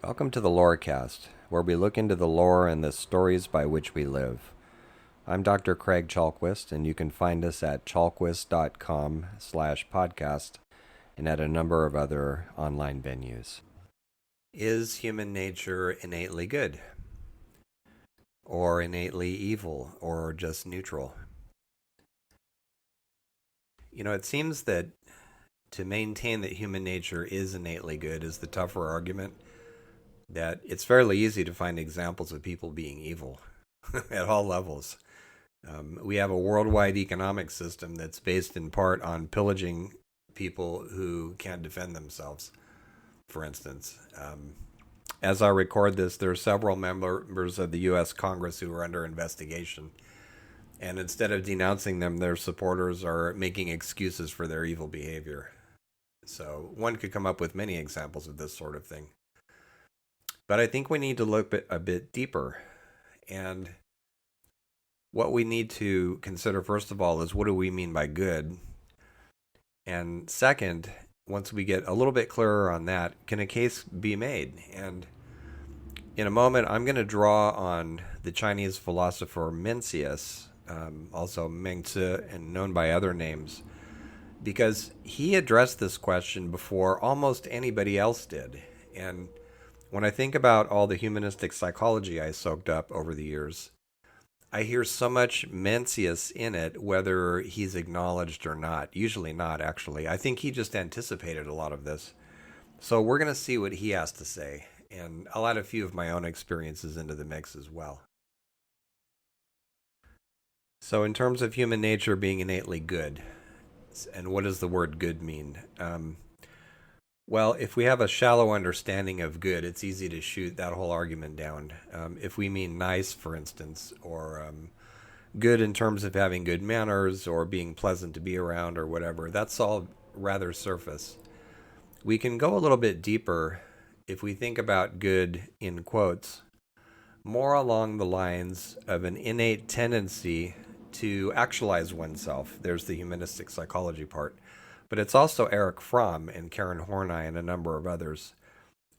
Welcome to the Lorecast, where we look into the lore and the stories by which we live. I'm Dr. Craig Chalquist, and you can find us at chalquist.com/podcast and at a number of other online venues. Is human nature innately good? Or innately evil? Or just neutral? It seems that to maintain that human nature is innately good is the tougher argument, that it's fairly easy to find examples of people being evil at all levels. We have a worldwide economic system that's based in part on pillaging people who can't defend themselves, for instance. As I record this, there are several members of the U.S. Congress who are under investigation. And instead of denouncing them, their supporters are making excuses for their evil behavior. So one could come up with many examples of this sort of thing. But I think we need to look a bit deeper. And what we need to consider, first of all, is what do we mean by good? And second, once we get a little bit clearer on that, can a case be made? And in a moment, I'm going to draw on the Chinese philosopher Mencius, also Meng Tzu, and known by other names, because he addressed this question before almost anybody else did. And when I think about all the humanistic psychology I soaked up over the years, I hear so much Mencius in it, whether he's acknowledged or not. Usually not, actually. I think he just anticipated a lot of this. So we're going to see what he has to say, and I'll add a few of my own experiences into the mix as well. So in terms of human nature being innately good, and what does the word good mean? Well, if we have a shallow understanding of good, it's easy to shoot that whole argument down. If we mean nice, for instance, or good in terms of having good manners or being pleasant to be around or whatever, that's all rather surface. We can go a little bit deeper if we think about good in quotes, more along the lines of an innate tendency to actualize oneself. There's the humanistic psychology part. But it's also Erich Fromm and Karen Horney and a number of others.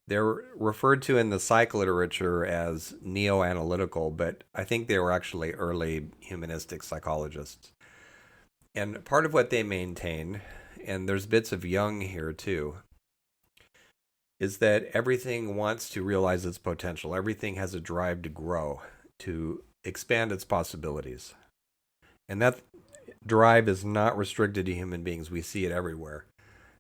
They're referred to in the psych literature as neo-analytical, but I think they were actually early humanistic psychologists. And part of what they maintain, and there's bits of Jung here too, is that everything wants to realize its potential. Everything has a drive to grow, to expand its possibilities. And that drive is not restricted to human beings. We see it everywhere.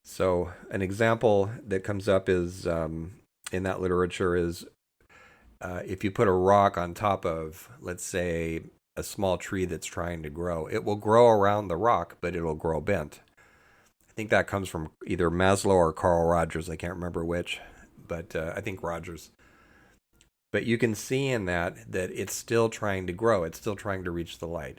So an example that comes up is in that literature is if you put a rock on top of, let's say, a small tree that's trying to grow, it will grow around the rock, but it'll grow bent. I think that comes from either Maslow or Carl Rogers. I can't remember which, but I think Rogers. But you can see in that it's still trying to grow. It's still trying to reach the light.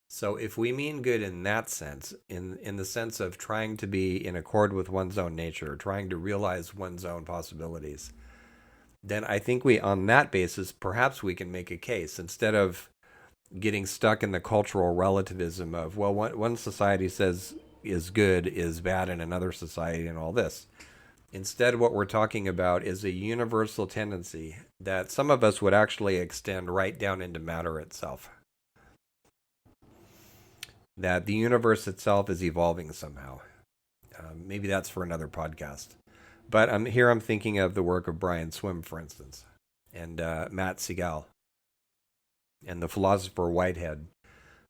So if we mean good in that sense, in the sense of trying to be in accord with one's own nature, trying to realize one's own possibilities, then I think on that basis, perhaps we can make a case instead of getting stuck in the cultural relativism of, well, one society says is good is bad in another society and all this. Instead, what we're talking about is a universal tendency that some of us would actually extend right down into matter itself. That the universe itself is evolving somehow. Maybe that's for another podcast. But I'm thinking of the work of Brian Swimme, for instance, and Matt Segal, and the philosopher Whitehead,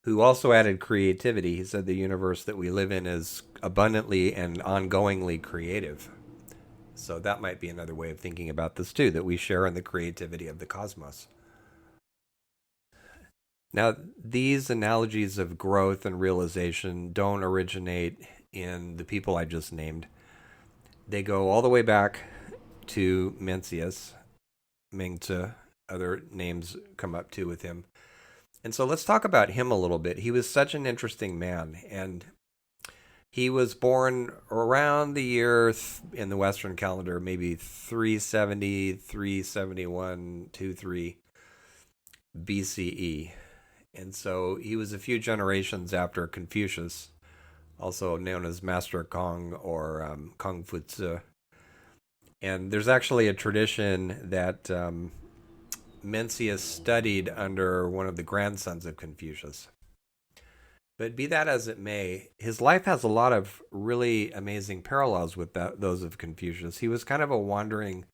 who also added creativity. He said the universe that we live in is abundantly and ongoingly creative. So that might be another way of thinking about this too, that we share in the creativity of the cosmos. Now, these analogies of growth and realization don't originate in the people I just named. They go all the way back to Mencius, Meng Tzu, other names come up too with him. And so let's talk about him a little bit. He was such an interesting man, and he was born around the year in the Western calendar, maybe 370, 371, 23 BCE. And so he was a few generations after Confucius, also known as Master Kong or Kung Fu Tzu. And there's actually a tradition that Mencius studied under one of the grandsons of Confucius. But be that as it may, his life has a lot of really amazing parallels with those of Confucius. He was kind of a wandering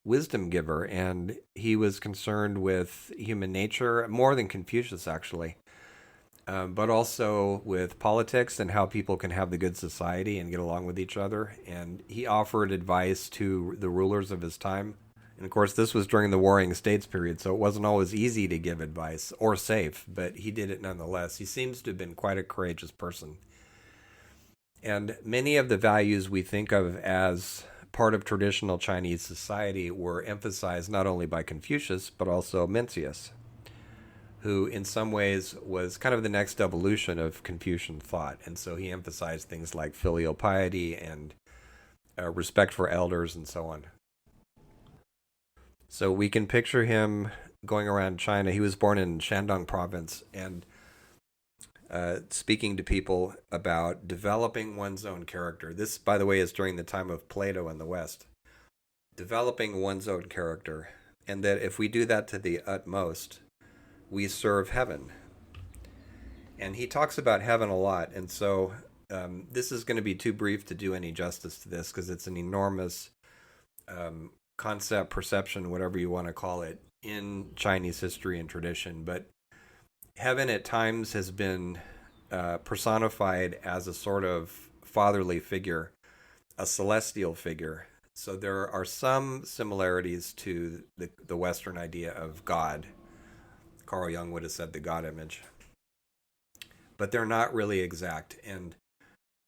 wisdom giver, and he was concerned with human nature more than Confucius, actually, but also with politics and how people can have the good society and get along with each other. And he offered advice to the rulers of his time. And of course, this was during the Warring States period, so it wasn't always easy to give advice or safe, but he did it nonetheless. He seems to have been quite a courageous person. And many of the values we think of as part of traditional Chinese society were emphasized not only by Confucius, but also Mencius, who in some ways was kind of the next evolution of Confucian thought. And so he emphasized things like filial piety and respect for elders and so on. So we can picture him going around China. He was born in Shandong province and speaking to people about developing one's own character. This, by the way, is during the time of Plato in the West. Developing one's own character. And that if we do that to the utmost, we serve heaven. And he talks about heaven a lot. And so this is going to be too brief to do any justice to this because it's an enormous concept, perception, whatever you want to call it, in Chinese history and tradition. But heaven at times has been personified as a sort of fatherly figure, a celestial figure. So there are some similarities to the Western idea of God. Carl Jung would have said the God image. But they're not really exact. And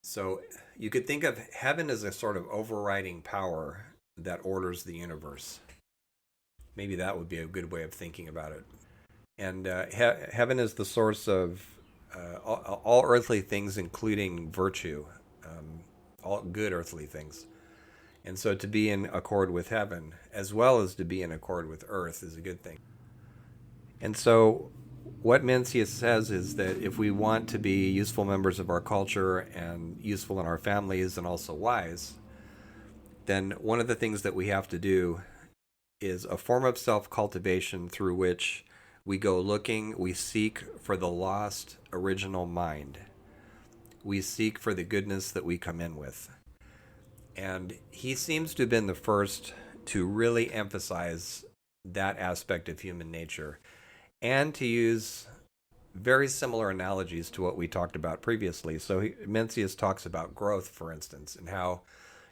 so you could think of heaven as a sort of overriding power that orders the universe. Maybe that would be a good way of thinking about it. And heaven is the source of all earthly things, including virtue, all good earthly things. And so to be in accord with heaven, as well as to be in accord with earth, is a good thing. And so what Mencius says is that if we want to be useful members of our culture and useful in our families and also wise, then one of the things that we have to do is a form of self-cultivation through which we go looking, we seek for the lost original mind. We seek for the goodness that we come in with. And he seems to have been the first to really emphasize that aspect of human nature and to use very similar analogies to what we talked about previously. So Mencius talks about growth, for instance, and how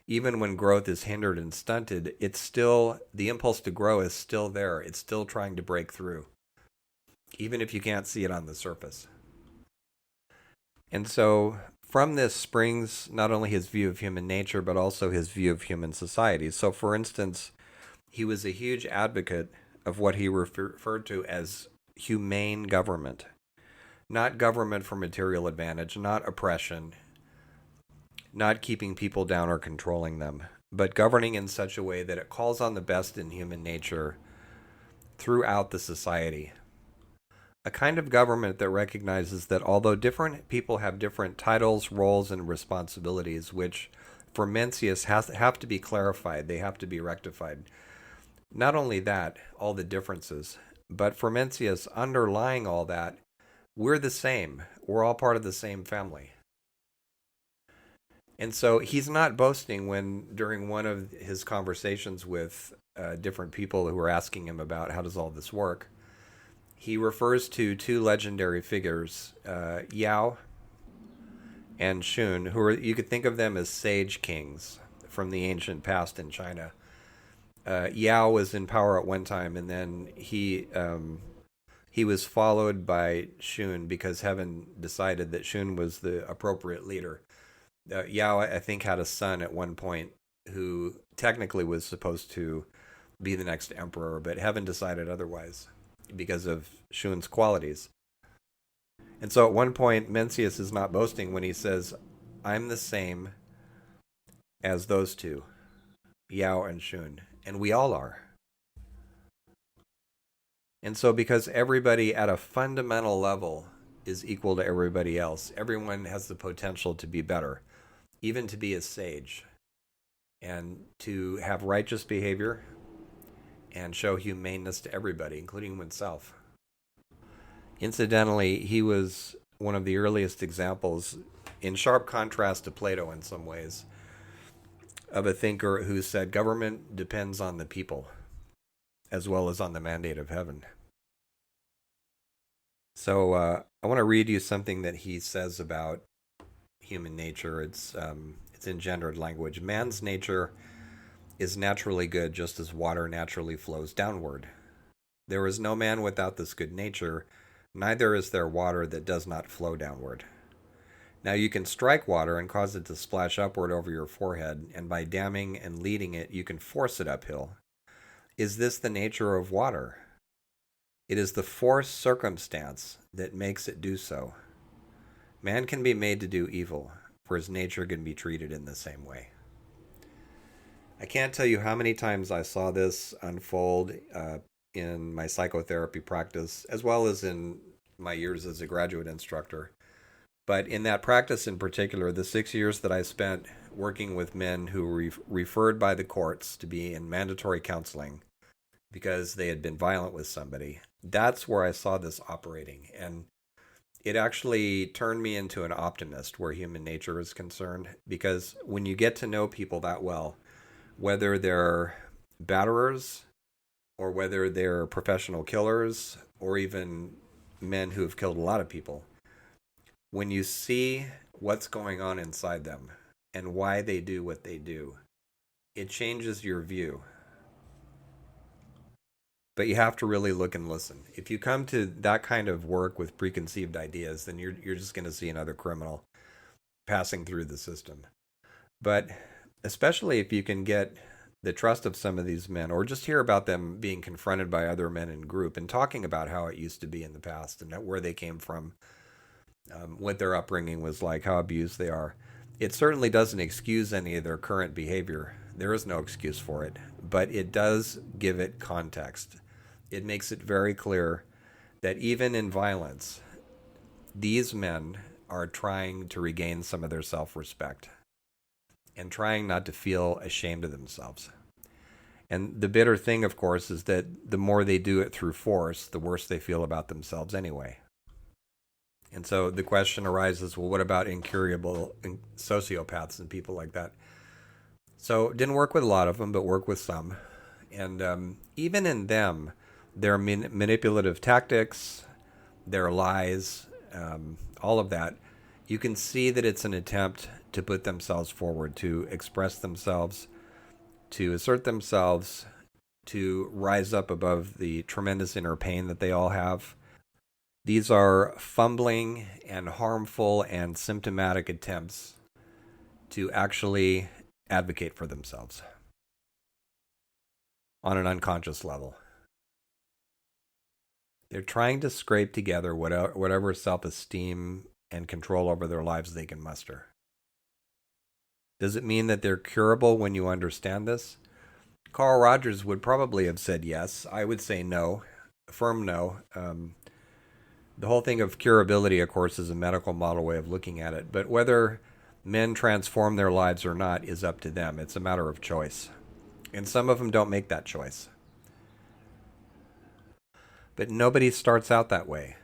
even when growth is hindered and stunted, it's still, the impulse to grow is still there. It's still trying to break through, even if you can't see it on the surface. And so from this springs not only his view of human nature, but also his view of human society. So for instance, he was a huge advocate of what he referred to as humane government. Not government for material advantage, not oppression, not keeping people down or controlling them, but governing in such a way that it calls on the best in human nature throughout the society. A kind of government that recognizes that although different people have different titles, roles, and responsibilities, which for Mencius have to be clarified, they have to be rectified. Not only that, all the differences, but for Mencius, underlying all that, we're the same. We're all part of the same family. And so he's not boasting when, during one of his conversations with different people who are asking him about how does all this work, he refers to two legendary figures, Yao and Shun, who are, you could think of them as sage kings from the ancient past in China. Yao was in power at one time, and then he was followed by Shun because heaven decided that Shun was the appropriate leader. Yao, I think, had a son at one point who technically was supposed to be the next emperor, but heaven decided otherwise because of Shun's qualities. And so at one point, Mencius is not boasting when he says, I'm the same as those two, Yao and Shun, and we all are. And so because everybody at a fundamental level is equal to everybody else, everyone has the potential to be better, even to be a sage. and to have righteous behavior and show humaneness to everybody, including oneself. Incidentally, he was one of the earliest examples, in sharp contrast to Plato in some ways, of a thinker who said government depends on the people as well as on the mandate of heaven. So I want to read you something that he says about human nature. It's engendered language. Man's nature is naturally good, just as water naturally flows downward. There is no man without this good nature, neither is there water that does not flow downward. Now you can strike water and cause it to splash upward over your forehead, and by damming and leading it, you can force it uphill. Is this the nature of water? It is the forced circumstance that makes it do so. Man can be made to do evil, for his nature can be treated in the same way. I can't tell you how many times I saw this unfold in my psychotherapy practice, as well as in my years as a graduate instructor. But in that practice in particular, the 6 years that I spent working with men who were referred by the courts to be in mandatory counseling because they had been violent with somebody, that's where I saw this operating. And it actually turned me into an optimist where human nature is concerned, because when you get to know people that well, whether they're batterers or whether they're professional killers or even men who have killed a lot of people, when you see what's going on inside them and why they do what they do, it changes your view. But you have to really look and listen. If you come to that kind of work with preconceived ideas, then you're just going to see another criminal passing through the system. But especially if you can get the trust of some of these men, or just hear about them being confronted by other men in group and talking about how it used to be in the past and where they came from, what their upbringing was like, how abused they are. It certainly doesn't excuse any of their current behavior. There is no excuse for it, but it does give it context. It makes it very clear that even in violence, these men are trying to regain some of their self-respect and trying not to feel ashamed of themselves. And the bitter thing, of course, is that the more they do it through force, the worse they feel about themselves anyway. And so the question arises, well, what about incurable sociopaths and people like that? So didn't work with a lot of them, but worked with some. And even in them, their manipulative tactics, their lies, all of that, you can see that it's an attempt to put themselves forward, to express themselves, to assert themselves, to rise up above the tremendous inner pain that they all have. These are fumbling and harmful and symptomatic attempts to actually advocate for themselves on an unconscious level. They're trying to scrape together whatever self-esteem and control over their lives they can muster. Does it mean that they're curable when you understand this? Carl Rogers would probably have said yes. I would say no, a firm no. The whole thing of curability, of course, is a medical model way of looking at it. But whether men transform their lives or not is up to them. It's a matter of choice. And some of them don't make that choice. But nobody starts out that way.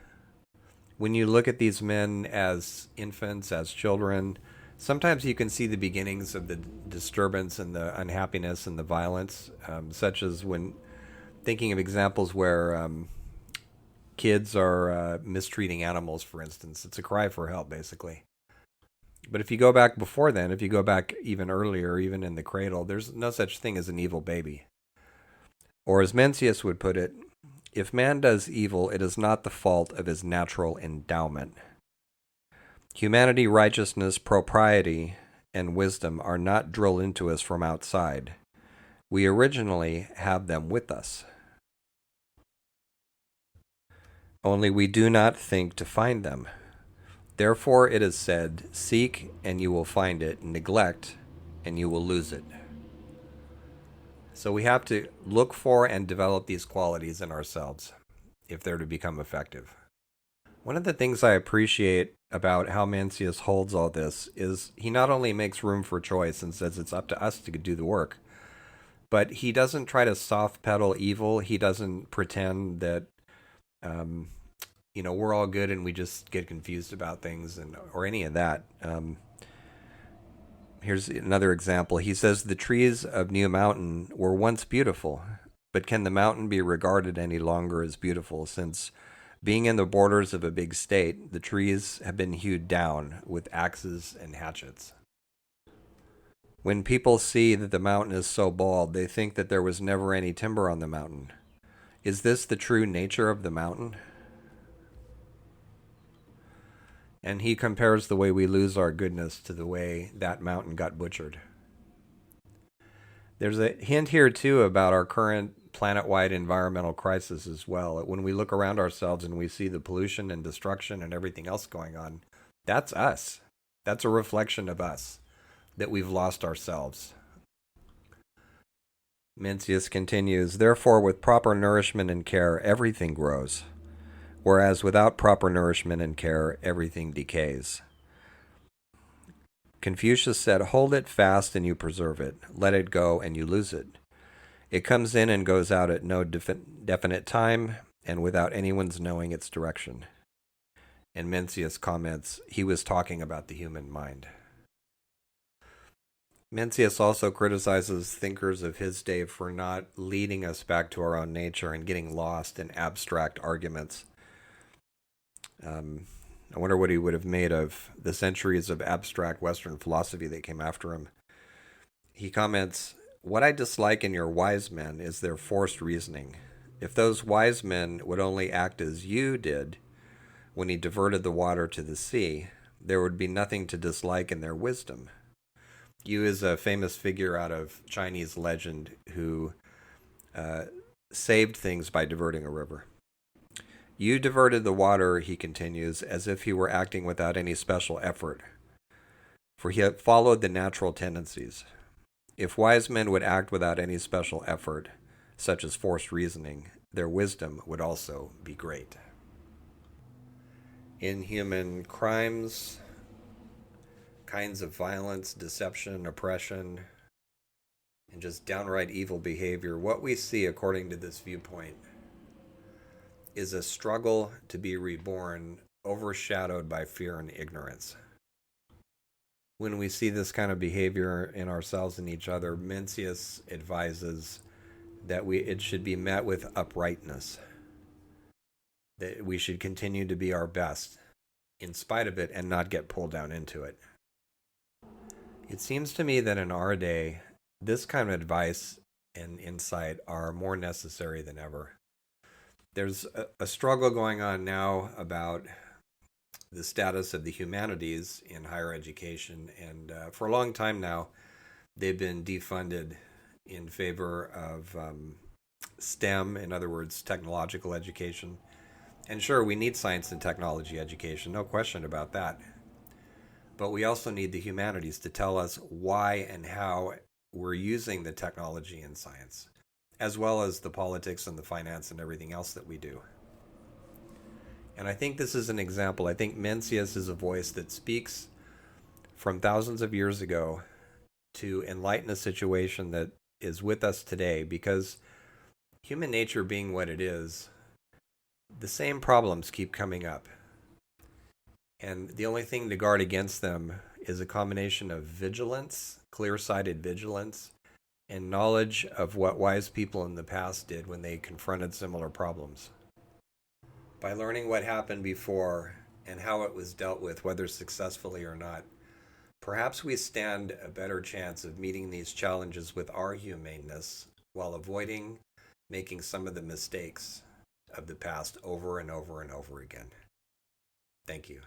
When you look at these men as infants, as children, sometimes you can see the beginnings of the disturbance and the unhappiness and the violence, such as when thinking of examples where kids are mistreating animals, for instance. It's a cry for help, basically. But if you go back before then, if you go back even earlier, even in the cradle, there's no such thing as an evil baby. Or as Mencius would put it, if man does evil, it is not the fault of his natural endowment. Humanity, righteousness, propriety, and wisdom are not drilled into us from outside. We originally have them with us. Only we do not think to find them. Therefore it is said, seek and you will find it, neglect and you will lose it. So we have to look for and develop these qualities in ourselves if they're to become effective. One of the things I appreciate about how Mencius holds all this is he not only makes room for choice and says it's up to us to do the work, but he doesn't try to soft pedal evil. He doesn't pretend that um, we're all good and we just get confused about things and or any of that. Here's another example. He says the trees of New Mountain were once beautiful, but can the mountain be regarded any longer as beautiful since being in the borders of a big state, the trees have been hewed down with axes and hatchets. When people see that the mountain is so bald, they think that there was never any timber on the mountain. Is this the true nature of the mountain? And he compares the way we lose our goodness to the way that mountain got butchered. There's a hint here, too, about our current planet-wide environmental crisis as well. When we look around ourselves and we see the pollution and destruction and everything else going on, that's us. That's a reflection of us, that we've lost ourselves. Mencius continues, therefore, with proper nourishment and care, everything grows, whereas without proper nourishment and care, everything decays. Confucius said, hold it fast and you preserve it. Let it go and you lose it. It comes in and goes out at no definite time and without anyone's knowing its direction. And Mencius comments, he was talking about the human mind. Mencius also criticizes thinkers of his day for not leading us back to our own nature and getting lost in abstract arguments. I wonder what he would have made of the centuries of abstract Western philosophy that came after him. He comments, what I dislike in your wise men is their forced reasoning. If those wise men would only act as you did when he diverted the water to the sea, there would be nothing to dislike in their wisdom. Yu is a famous figure out of Chinese legend who saved things by diverting a river. You diverted the water, he continues, as if he were acting without any special effort, for he had followed the natural tendencies. If wise men would act without any special effort, such as forced reasoning, their wisdom would also be great. Inhuman crimes, kinds of violence, deception, oppression, and just downright evil behavior, what we see according to this viewpoint is a struggle to be reborn overshadowed by fear and ignorance. When we see this kind of behavior in ourselves and each other, Mencius advises that it should be met with uprightness, that we should continue to be our best in spite of it and not get pulled down into it. It seems to me that in our day, this kind of advice and insight are more necessary than ever. There's a struggle going on now about the status of the humanities in higher education, and for a long time now, they've been defunded in favor of STEM, in other words, technological education. And sure, we need science and technology education, no question about that. But we also need the humanities to tell us why and how we're using the technology and science, as well as the politics and the finance and everything else that we do. And I think this is an example. I think Mencius is a voice that speaks from thousands of years ago to enlighten a situation that is with us today, because human nature being what it is, the same problems keep coming up. And the only thing to guard against them is a combination of vigilance, clear-sighted vigilance, and knowledge of what wise people in the past did when they confronted similar problems. By learning what happened before and how it was dealt with, whether successfully or not, perhaps we stand a better chance of meeting these challenges with our humaneness while avoiding making some of the mistakes of the past over and over and over again. Thank you.